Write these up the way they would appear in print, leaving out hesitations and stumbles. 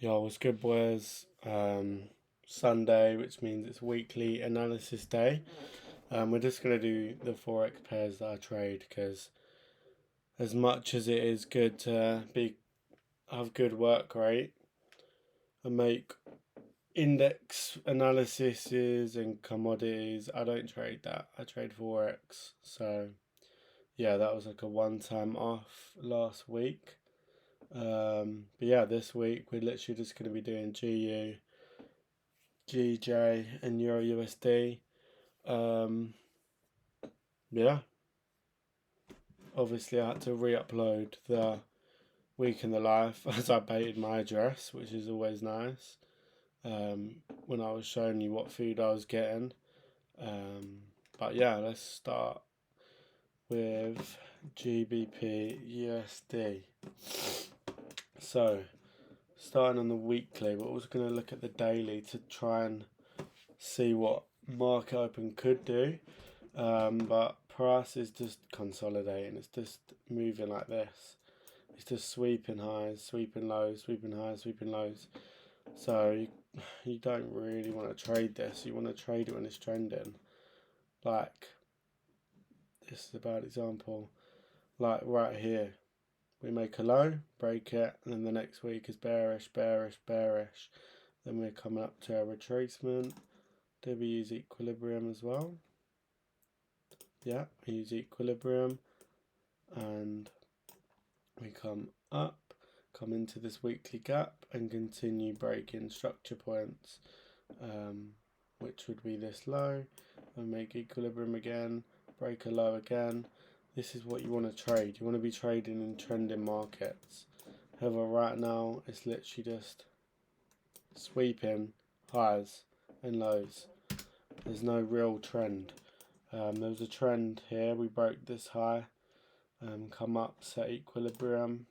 Yo, what's good, boys? Sunday, which means it's weekly analysis day. We're just gonna do the Forex pairs that I trade because as much as it is good to be have good work rate and make index analyses and commodities, I don't trade that. I trade Forex. So yeah, that was like a one-time off last week. But yeah, this week we're literally just gonna be doing GU. GJ and Euro USD. Um, yeah, obviously I had to re-upload the week in the life as I baited my address, which is always nice. When I was showing you what food I was getting. But yeah, let's start with GBP USD. So, starting on the weekly, we're also going to look at the daily to try and see what market open could do. But price is just consolidating. It's just moving like this. It's just sweeping highs, sweeping lows, sweeping highs, sweeping lows. So you don't really want to trade this. You want to trade it when it's trending. Like, this is a bad example. Like right here, we make a low, break it, and then the next week is bearish, bearish, bearish. Then we're coming up to a retracement. Do we use equilibrium as well? Yeah, we use equilibrium, and we come up, come into this weekly gap, and continue breaking structure points, which would be this low, and make equilibrium again, break a low again. This is what you want to trade. You want to be trading in trending markets. However, right now it's literally just sweeping highs and lows. There's no real trend. There was a trend here. We broke this high, come up, set equilibrium,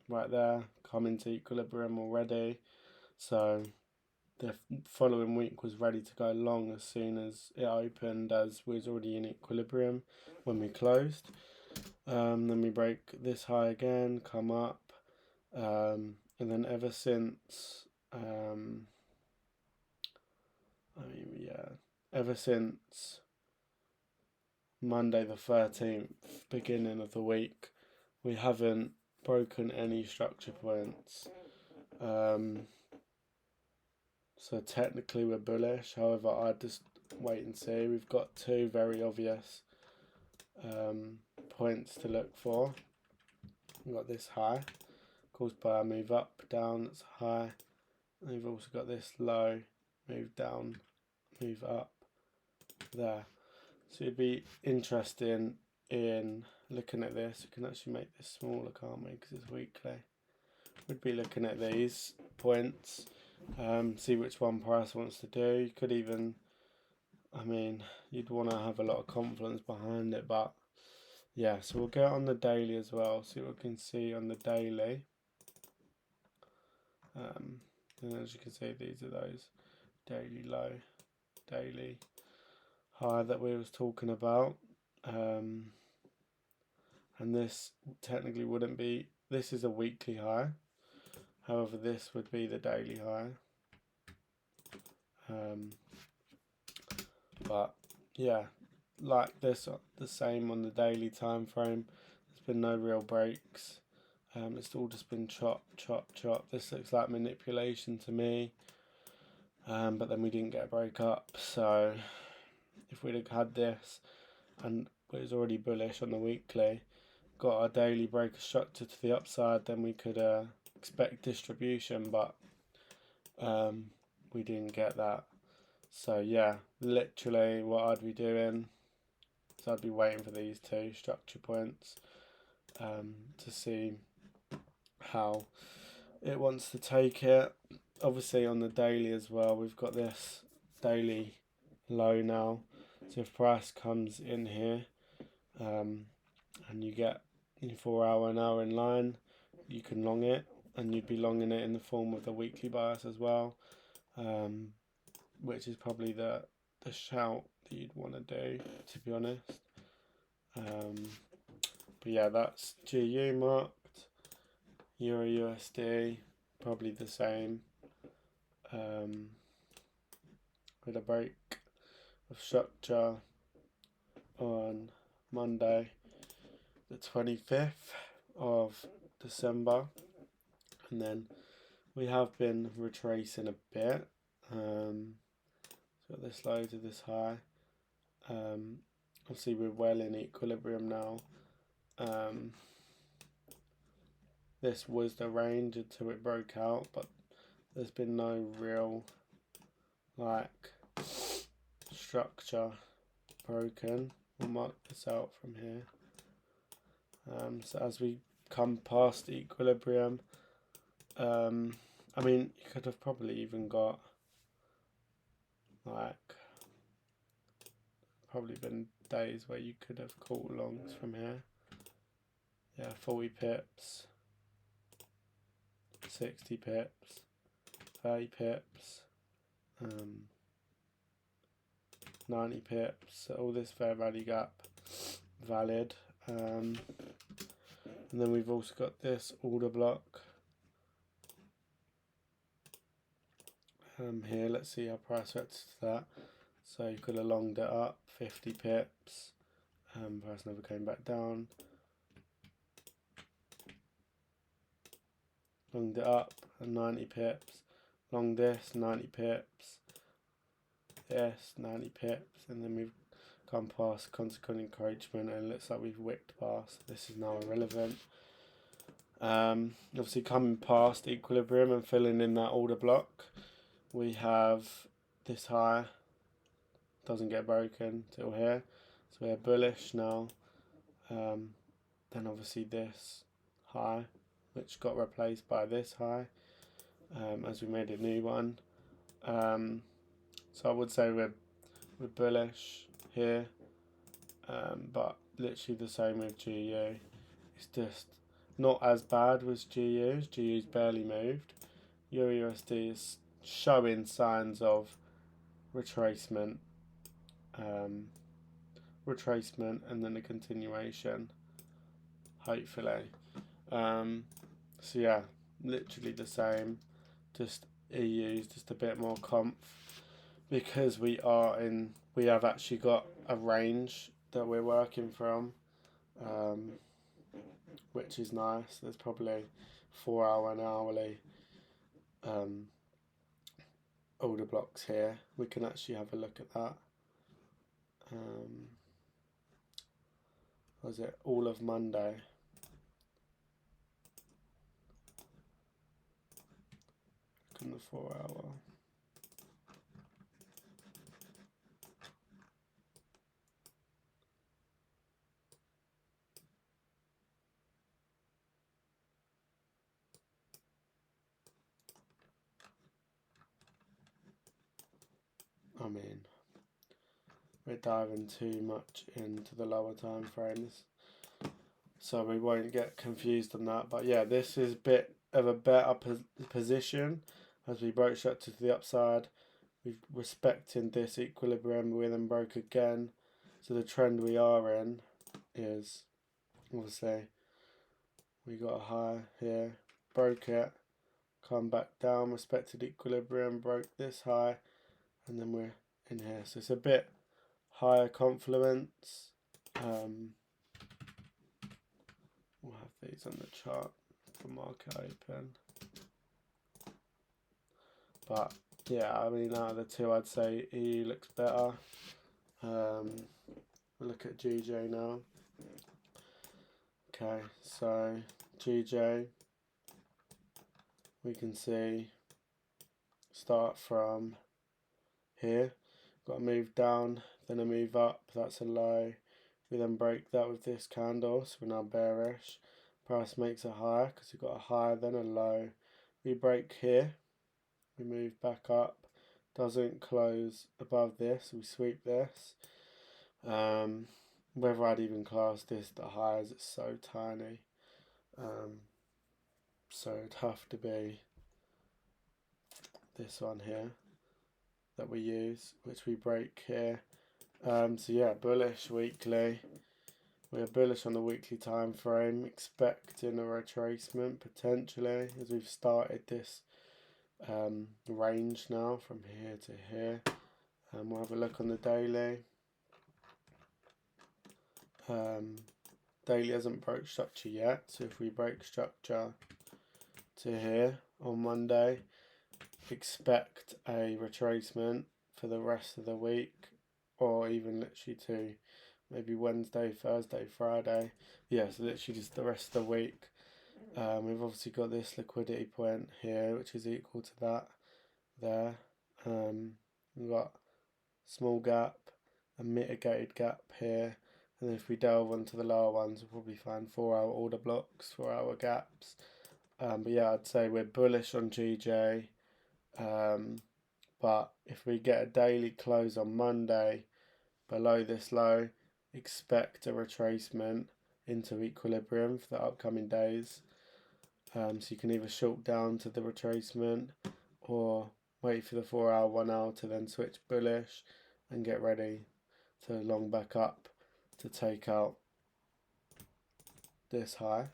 right there, come into equilibrium already. So the following week was ready to go long as soon as it opened, as we was already in equilibrium when we closed. Then we break this high again, come up, and then ever since, ever since Monday the 13th, beginning of the week, we haven't broken any structure points. So technically we're bullish. However, I just wait and see. We've got two very obvious points to look for. We've got this high caused by a move up, down, that's high. And we've also got this low, move down, move up there. So it'd be interesting in looking at this. We can actually make this smaller, can't we? Because it's weekly. We'd be looking at these points, see which one price wants to do. You could even, you'd want to have a lot of confidence behind it, but yeah, so we'll go on the daily as well, see what we can see on the daily. And as you can see, these are those daily low, daily high that we was talking about. And this technically wouldn't be, this is a weekly high. However, this would be the daily high. But yeah, like this, the same on the daily time frame. There's been no real breaks. It's all just been chop, chop, chop. This looks like manipulation to me. But then we didn't get a break up. So if we'd have had this and it was already bullish on the weekly, got our daily break structure to the upside, then we could expect distribution, but we didn't get that. So yeah, literally what I'd be doing is I'd be waiting for these two structure points to see how it wants to take it. Obviously on the daily as well, we've got this daily low now. So if price comes in here and you get your 4 hour and hour in line, you can long it, and you'd be longing it in the form of the weekly bias as well, which is probably the shout that you'd want to do, to be honest. But yeah, that's GU marked. Euro USD, probably the same. With a break of structure on Monday, the 25th of December, and then we have been retracing a bit. Got this low to this high. Obviously, we're well in equilibrium now. This was the range until it broke out, but there's been no real structure broken. We'll mark this out from here. So as we come past equilibrium, I mean, you could have probably even got probably been days where you could have caught longs from here. Yeah, 40 pips, 60 pips, 30 pips, 90 pips, so all this fair value gap valid. And then we've also got this order block here. Let's see how price reacts to that. So you could have longed it up 50 pips. Price never came back down. Longed it up at 90 pips. Long this 90 pips. This 90 pips, and then we've come past consequent encouragement, and it looks like we've wicked past. This is now irrelevant. Obviously coming past equilibrium and filling in that order block, we have this high, doesn't get broken till here, so we're bullish now. Then obviously this high, which got replaced by this high, as we made a new one. So I would say we're bullish here, but literally the same with GU. It's just not as bad with GU's. GU's barely moved. Euro USD is showing signs of retracement, and then a continuation, hopefully. So yeah, literally the same, just EU's just a bit more comp, because we have actually got a range that we're working from, which is nice. There's probably 4 hour and hourly order blocks here. We can actually have a look at that. Was it all of Monday? Look in the 4 hour. I mean, we're diving too much into the lower time frames, so we won't get confused on that. But yeah, this is a bit of a better position as we broke structure to the upside. We've respecting this equilibrium, we then broke again. So the trend we are in is, obviously, we got a high here, broke it, come back down, respected equilibrium, broke this high, and then we're in here. So it's a bit higher confluence. We'll have these on the chart for market open. But yeah, I mean, out of the two, I'd say EU looks better. We'll look at GJ now. Okay, so GJ, we can see, start from here, got a move down, then a move up, that's a low. We then break that with this candle, so we're now bearish. Price makes a high because we've got a high, then a low. We break here, we move back up, doesn't close above this, we sweep this. Whether I'd even class this the highs, it's so tiny. So it'd have to be this one here that we use, which we break here. So yeah, bullish weekly. We're bullish on the weekly time frame, expecting a retracement potentially as we've started this range now from here to here. We'll have a look on the daily. Daily hasn't broke structure yet, so if we break structure to here on Monday, expect a retracement for the rest of the week, or even literally to maybe Wednesday, Thursday, Friday. Yeah, so literally just the rest of the week. We've obviously got this liquidity point here, which is equal to that there. We've got small gap, a mitigated gap here, and then if we delve onto the lower ones, we'll probably find 4-hour order blocks, 4-hour gaps. But yeah, I'd say we're bullish on GJ. But if we get a daily close on Monday below this low, expect a retracement into equilibrium for the upcoming days. So you can either short down to the retracement or wait for the 4-hour, 1 hour to then switch bullish and get ready to long back up to take out this high.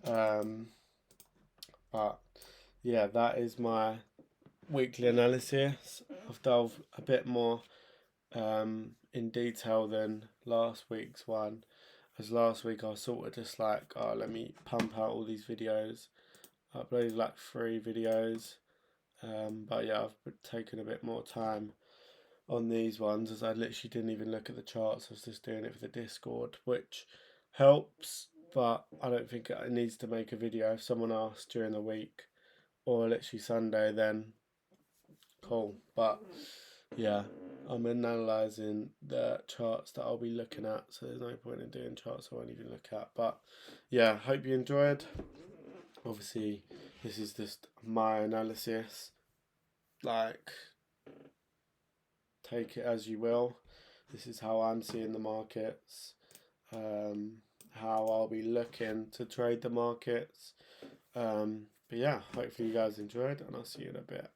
But yeah, that is my weekly analysis. I've delved a bit more in detail than last week's one, as last week I was sort of just like, oh, let me pump out all these videos. I uploaded like 3 videos, but yeah, I've taken a bit more time on these ones as I literally didn't even look at the charts. I was just doing it for the Discord, which helps, but I don't think it needs to make a video. If someone asks during the week or literally Sunday, then cool. But yeah, I'm analysing the charts that I'll be looking at, so there's no point in doing charts I won't even look at. But yeah, hope you enjoyed. Obviously, this is just my analysis. Like, take it as you will. This is how I'm seeing the markets, how I'll be looking to trade the markets. But yeah, hopefully you guys enjoyed, and I'll see you in a bit.